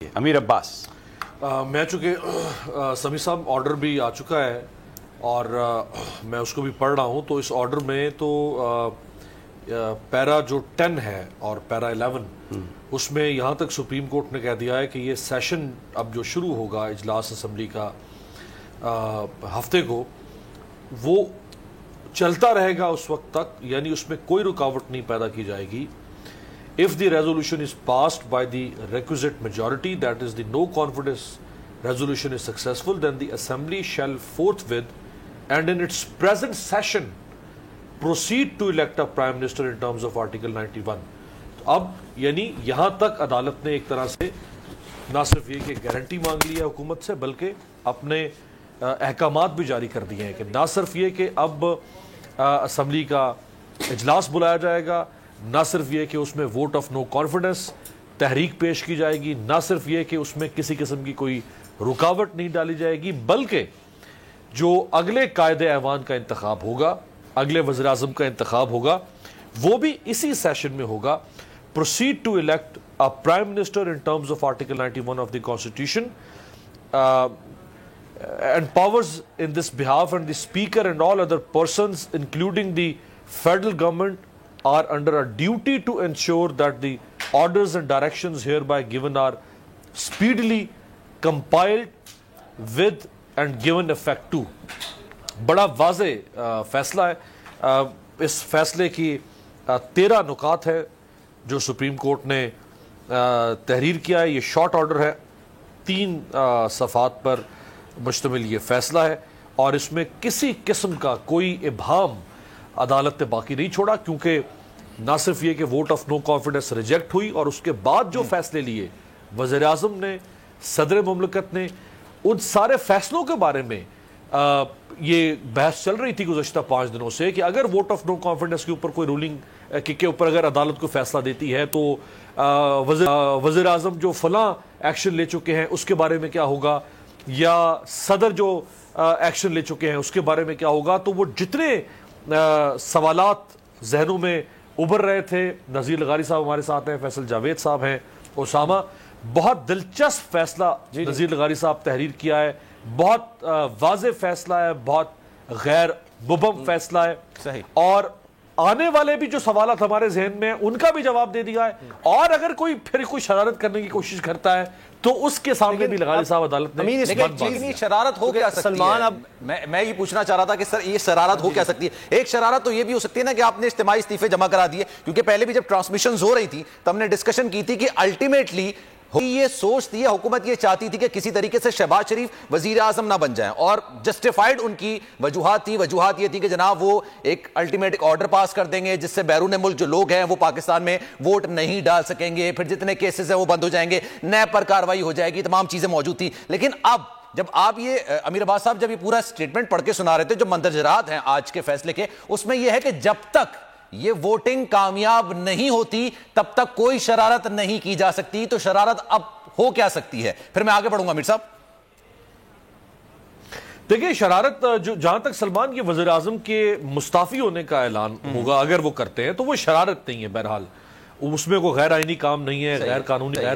امیر عباس میں چونکہ سمیع صاحب آرڈر بھی آ چکا ہے اور میں اس کو بھی پڑھ رہا ہوں، تو اس آرڈر میں تو پیرا جو 10 ہے اور پیرا 11 اس میں یہاں تک سپریم کورٹ نے کہہ دیا ہے کہ یہ سیشن اب جو شروع ہوگا اجلاس اسمبلی کا ہفتے کو، وہ چلتا رہے گا اس وقت تک، یعنی اس میں کوئی رکاوٹ نہیں پیدا کی جائے گی. If the resolution is passed by the requisite majority, that is the no confidence resolution is successful, then the assembly shall forthwith and in its present session proceed to elect a prime minister in terms of article 91. اب یعنی یہاں تک عدالت نے ایک طرح سے نہ صرف یہ کہ گارنٹی مانگ لی ہے حکومت سے، بلکہ اپنے احکامات بھی جاری کر دیے ہیں کہ نہ صرف یہ کہ اب اسمبلی کا اجلاس بلایا جائے گا، نہ صرف یہ کہ اس میں ووٹ آف نو کانفیڈنس تحریک پیش کی جائے گی، نہ صرف یہ کہ اس میں کسی قسم کی کوئی رکاوٹ نہیں ڈالی جائے گی، بلکہ جو اگلے قائد ایوان کا انتخاب ہوگا، اگلے وزیر اعظم کا انتخاب ہوگا، وہ بھی اسی سیشن میں ہوگا. proceed to elect a prime minister in terms of article 91 of the constitution and powers in this behalf, and the speaker and all other persons including the federal government are under a duty to ensure that the orders and directions hereby given are speedily compiled with and given effect to. بڑا واضح فیصلہ ہے. اس فیصلے کی 13 نکات ہے جو supreme court نے تحریر کیا ہے. یہ شارٹ آرڈر ہے، 3 صفحات پر مشتمل یہ فیصلہ ہے، اور اس میں کسی قسم کا کوئی ابہام عدالت نے باقی نہیں چھوڑا، کیونکہ نہ صرف یہ کہ vote of no confidence reject ہوئی، اور اس کے بعد جو فیصلے لیے وزیر اعظم نے، صدر مملکت نے، ان سارے فیصلوں کے بارے میں یہ بحث چل رہی تھی گزشتہ 5 دنوں سے کہ اگر ووٹ آف نو کانفیڈنس کے اوپر کوئی رولنگ کے اوپر اگر عدالت کو فیصلہ دیتی ہے تو وزیر اعظم جو فلاں ایکشن لے چکے ہیں اس کے بارے میں کیا ہوگا، یا صدر جو ایکشن لے چکے ہیں اس کے بارے میں کیا ہوگا. تو وہ جتنے سوالات ذہنوں میں ابھر رہے تھے، نذیر لغاری صاحب ہمارے ساتھ ہیں، فیصل جاوید صاحب ہیں، اسامہ، بہت دلچسپ فیصلہ نذیر لغاری صاحب تحریر کیا ہے، بہت واضح فیصلہ ہے، بہت غیر مبہم فیصلہ ہے، صحیح، اور آنے والے بھی جو سوالات ہمارے ذہن میں ہیں ان کا بھی جواب دے دیا ہے. اور اگر کوئی پھر کوئی شرارت کرنے کی کوشش کرتا ہے تو اس کے سامنے بھی لغاری صاحب عدالت نے شرارت ہو کیا سکتی ہے. سلمان، اب میں یہ پوچھنا چاہ رہا تھا کہ سر یہ شرارت ہو کیا سکتی ہے. ایک شرارت تو یہ بھی ہو سکتی ہے نا کہ آپ نے اجتماعی استعفے جمع کرا دیے، کیونکہ پہلے بھی جب ٹرانسمیشنز ہو رہی تھی تو ہم نے ڈسکشن کی تھی کہ الٹیمیٹلی یہ سوچتی ہے حکومت، یہ چاہتی تھی کہ کسی طریقے سے شہباز شریف وزیر اعظم نہ بن جائیں، اور جسٹیفائیڈ ان کی وجوہات یہ تھی کہ جناب وہ ایک الٹیمیٹ آرڈر پاس کر دیں گے جس سے بیرون ملک جو لوگ ہیں وہ پاکستان میں ووٹ نہیں ڈال سکیں گے، پھر جتنے کیسز ہیں وہ بند ہو جائیں گے، نیب پر کارروائی ہو جائے گی، تمام چیزیں موجود تھی. لیکن اب جب آپ یہ امیر عباس صاحب جب یہ پورا سٹیٹمنٹ پڑھ کے سنا رہے تھے، جو مندرجات ہیں آج کے فیصلے کے، اس میں یہ ہے کہ جب تک یہ ووٹنگ کامیاب نہیں ہوتی تب تک کوئی شرارت نہیں کی جا سکتی. تو شرارت اب ہو کیا سکتی ہے؟ پھر میں آگے بڑھوں گا امیر صاحب. دیکھیں، شرارت جو جہاں تک سلمان کے وزیر اعظم کے مستعفی ہونے کا اعلان ہوگا اگر وہ کرتے ہیں تو وہ شرارت نہیں ہے. بہرحال اس میں کوئی غیر آئینی کام نہیں ہے، غیر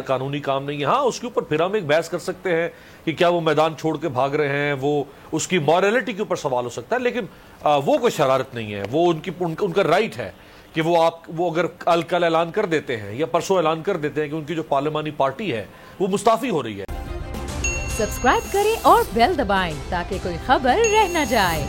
قانونی کام نہیں ہے. ہاں، اس کے اوپر پھر ہم ایک بحث کر سکتے ہیں کہ کیا وہ میدان چھوڑ کے بھاگ رہے ہیں، وہ اس کی مورالٹی کے اوپر سوال ہو سکتا ہے، لیکن وہ کوئی شرارت نہیں ہے. وہ ان کا رائٹ ہے کہ وہ اگر کل اعلان کر دیتے ہیں یا پرسوں اعلان کر دیتے ہیں کہ ان کی جو پارلیمانی پارٹی ہے وہ مستعفی ہو رہی ہے. سبسکرائب کریں اور بیل دبائیں تاکہ کوئی خبر رہ نہ جائے.